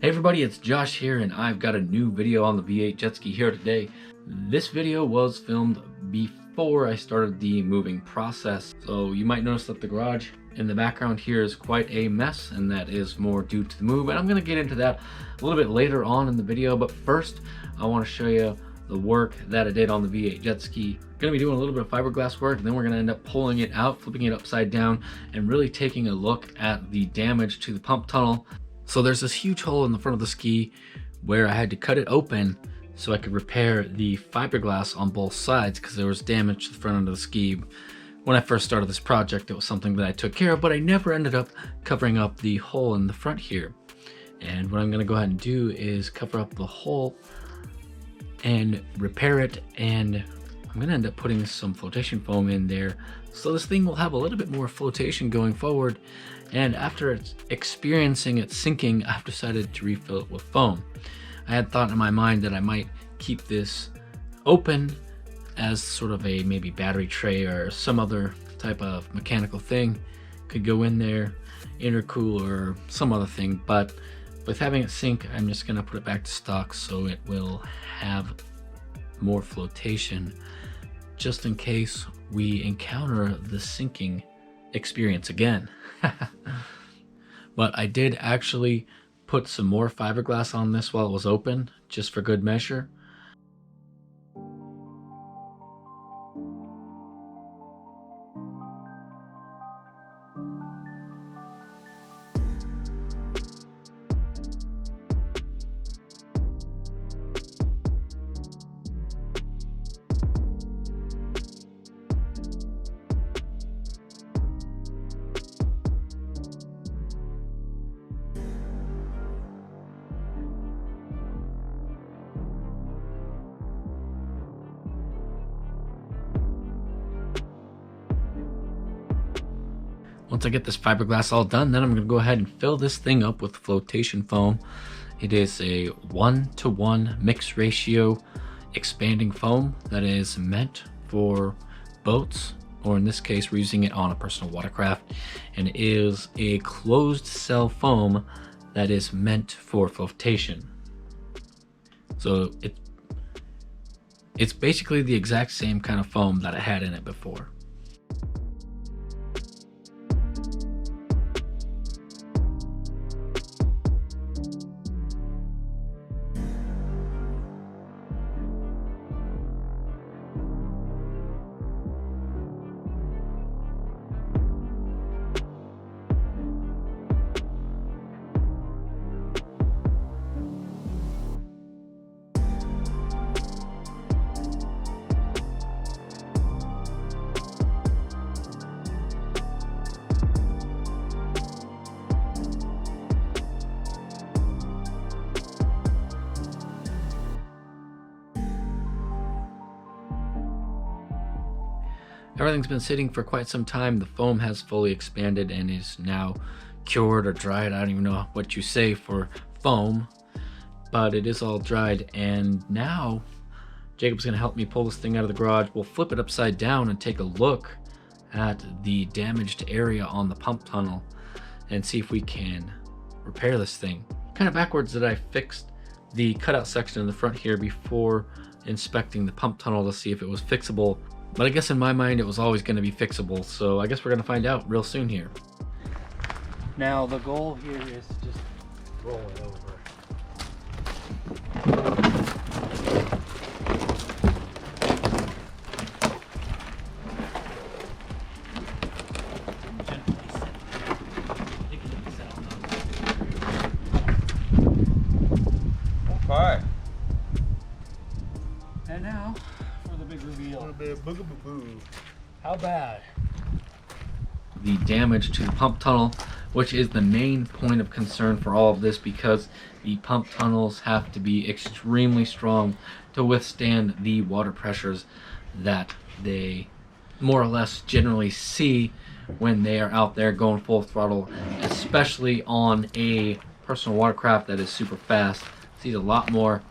Hey everybody, it's Josh here, and I've got a new video on the V8 jet ski here today. This video was filmed before I started the moving process, so you might notice that the garage in the background here is quite a mess, and that is more due to the move, and I'm going to get into that a little bit later on in the video. But first, I want to show you the work that I did on the V8 jet ski. Going to be doing a little bit of fiberglass work, and then we're going to end up pulling it out, flipping it upside down, and really taking a look at the damage to the pump tunnel. So there's this huge hole in the front of the ski where I had to cut it open so I could repair the fiberglass on both sides because there was damage to the front end of the ski. When I first started this project, it was something that I took care of, but I never ended up covering up the hole in the front here. And what I'm going to go ahead and do is cover up the hole and repair it, and I'm going to end up putting some flotation foam in there so this thing will have a little bit more flotation going forward. And after it's experiencing it sinking, I've decided to refill it with foam. I had thought in my mind that I might keep this open as sort of a maybe battery tray or some other type of mechanical thing could go in there, intercool or some other thing. But with having it sink, I'm just going to put it back to stock so it will have more flotation just in case we encounter the sinking experience again. But I did actually put some more fiberglass on this while it was open, just for good measure. Once I get this fiberglass all done, then I'm going to go ahead and fill this thing up with flotation foam. It is a 1-to-1 mix ratio expanding foam that is meant for boats, or in this case we're using it on a personal watercraft, and it is a closed cell foam that is meant for flotation. So it's basically the exact same kind of foam that I had in it before. Everything's been sitting for quite some time. The foam has fully expanded and is now cured or dried. I don't even know what you say for foam, but it is all dried. And now Jacob's gonna help me pull this thing out of the garage. We'll flip it upside down and take a look at the damaged area on the pump tunnel and see if we can repair this thing. Kind of backwards that I fixed the cutout section in the front here before inspecting the pump tunnel to see if it was fixable. But I guess in my mind it was always going to be fixable, so I guess we're going to find out real soon here. Now the goal here is to just roll it over. Okay. And now for the big reveal. How bad? The damage to the pump tunnel, which is the main point of concern for all of this, because the pump tunnels have to be extremely strong to withstand the water pressures that they more or less generally see when they are out there going full throttle, especially on a personal watercraft that is super fast. Sees a lot more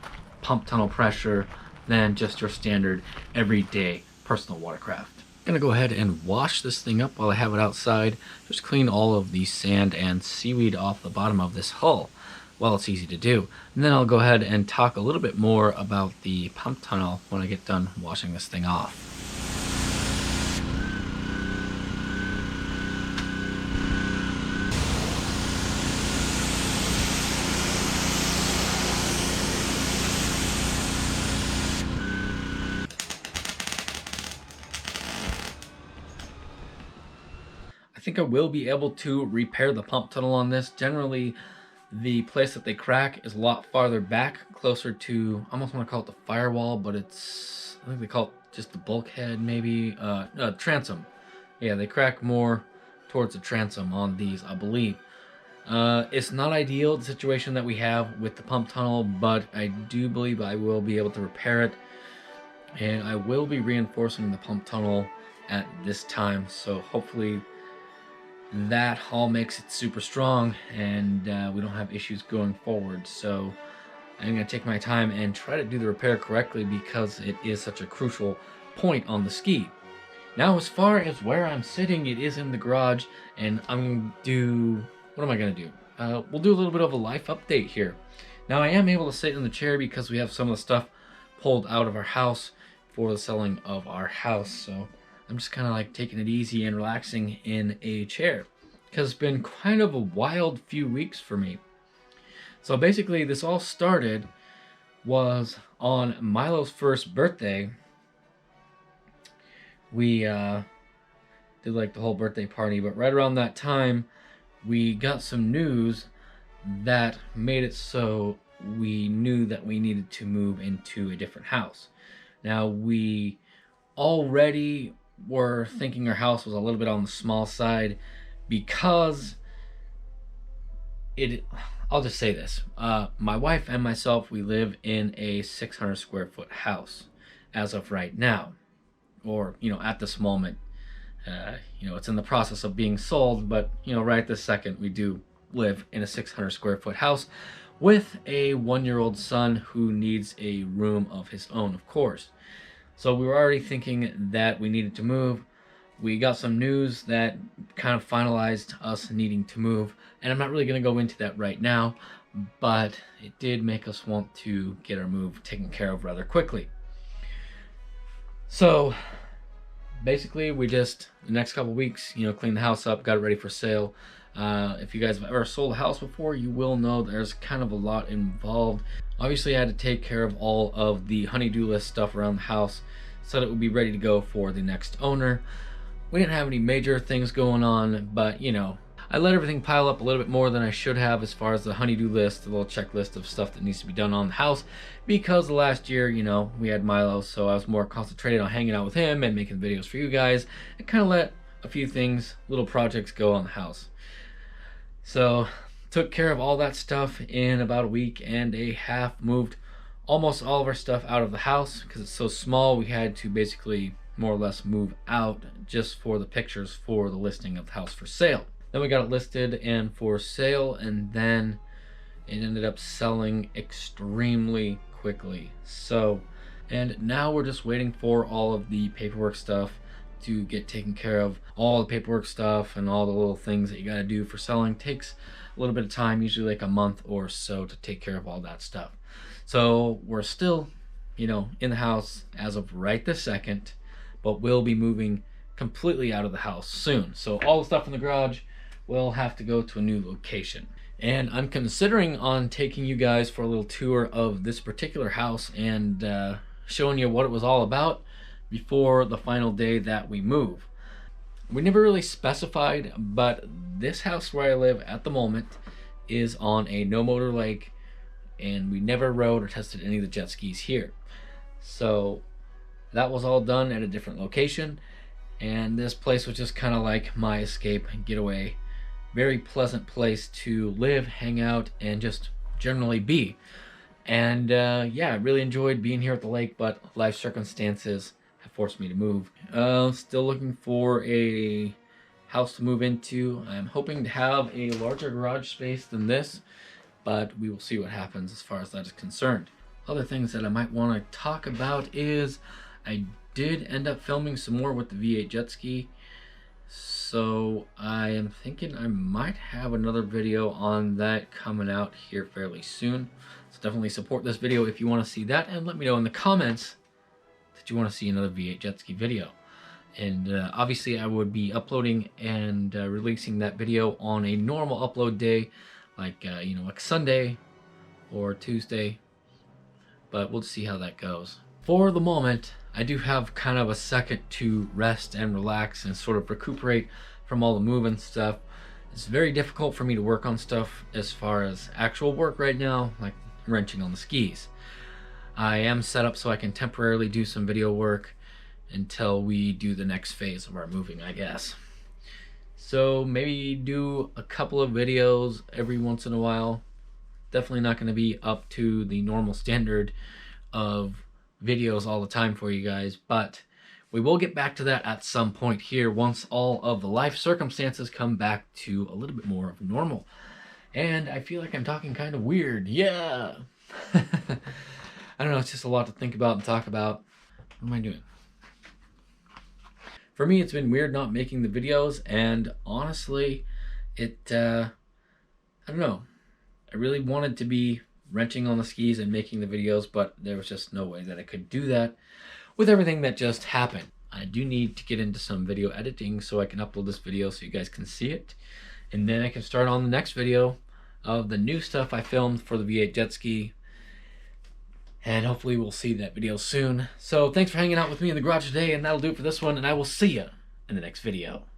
pump tunnel pressure than just your standard everyday personal watercraft. I'm gonna go ahead and wash this thing up while I have it outside. Just clean all of the sand and seaweed off the bottom of this hull. well, it's easy to do. And then I'll go ahead and talk a little bit more about the pump tunnel when I get done washing this thing off. I think I will be able to repair the pump tunnel on this. Generally, the place that they crack is a lot farther back, closer to, I almost want to call it the firewall, but it's, I think they call it just the bulkhead, maybe, transom. Yeah, they crack more towards the transom on these, I believe. It's not ideal, the situation that we have with the pump tunnel, but I do believe I will be able to repair it. And I will be reinforcing the pump tunnel at this time, so hopefully that all makes it super strong and we don't have issues going forward. So I'm going to take my time and try to do the repair correctly because it is such a crucial point on the ski. Now, as far as where I'm sitting, it is in the garage, and I'm going to do, what am I going to do? We'll do a little bit of a life update here. Now, I am able to sit in the chair because we have some of the stuff pulled out of our house for the selling of our house. So I'm just kind of like taking it easy and relaxing in a chair because it's been kind of a wild few weeks for me. So basically, this all started was on Milo's first birthday. We did like the whole birthday party, but right around that time, we got some news that made it so we knew that we needed to move into a different house. Now, we already were thinking our house was a little bit on the small side because I'll just say this. My wife and myself, we live in a 600 square foot house as of right now, or, at this moment. It's in the process of being sold, but, right this second, we do live in a 600 square foot house with a 1-year-old son who needs a room of his own, of course. So we were already thinking that we needed to move. We got some news that kind of finalized us needing to move, and I'm not really going to go into that right now, but it did make us want to get our move taken care of rather quickly. So basically, we just, the next couple weeks, cleaned the house up, got it ready for sale. If you guys have ever sold a house before, you will know there's kind of a lot involved. Obviously, I had to take care of all of the honey-do list stuff around the house so that it would be ready to go for the next owner. We didn't have any major things going on, but I let everything pile up a little bit more than I should have as far as the honey-do list, the little checklist of stuff that needs to be done on the house, because the last year, we had Milo, so I was more concentrated on hanging out with him and making videos for you guys, and kind of let a few things, little projects go on the house. So took care of all that stuff in about a week and a half, moved almost all of our stuff out of the house because it's so small. We had to basically more or less move out just for the pictures for the listing of the house for sale. Then we got it listed and for sale, and then it ended up selling extremely quickly. So, and now we're just waiting for all of the paperwork stuff to get taken care of. All the paperwork stuff and all the little things that you got to do for selling takes a little bit of time, usually like a month or so, to take care of all that stuff. So we're still, in the house as of right this second, but we'll be moving completely out of the house soon. So all the stuff in the garage will have to go to a new location. And I'm considering on taking you guys for a little tour of this particular house and showing you what it was all about before the final day that we move. We never really specified, but this house where I live at the moment is on a no motor lake, and we never rode or tested any of the jet skis here. So that was all done at a different location, and this place was just kind of like my escape and getaway. Very pleasant place to live, hang out, and just generally be. And yeah, I really enjoyed being here at the lake, but life circumstances have forced me to move. Still looking for a house to move into. I'm hoping to have a larger garage space than this, but we will see what happens as far as that is concerned. Other things that I might want to talk about is I did end up filming some more with the V8 jet ski. So I am thinking I might have another video on that coming out here fairly soon. So definitely support this video if you want to see that, and let me know in the comments that you want to see another V8 jet ski video. And obviously I would be uploading and releasing that video on a normal upload day, like like Sunday or Tuesday, but we'll see how that goes. For the moment, I do have kind of a second to rest and relax and sort of recuperate from all the moving stuff. It's very difficult for me to work on stuff as far as actual work right now, like wrenching on the skis. I am set up so I can temporarily do some video work until we do the next phase of our moving, I guess. So maybe do a couple of videos every once in a while. Definitely not going to be up to the normal standard of videos all the time for you guys, but we will get back to that at some point here once all of the life circumstances come back to a little bit more of normal. And I feel like I'm talking kind of weird. Yeah. I don't know, it's just a lot to think about and talk about. What am I doing? For me, it's been weird not making the videos, and honestly, I don't know. I really wanted to be wrenching on the skis and making the videos, but there was just no way that I could do that with everything that just happened. I do need to get into some video editing so I can upload this video so you guys can see it, and then I can start on the next video of the new stuff I filmed for the V8 jet ski, and hopefully we'll see that video soon. So thanks for hanging out with me in the garage today, and that'll do it for this one, and I will see you in the next video.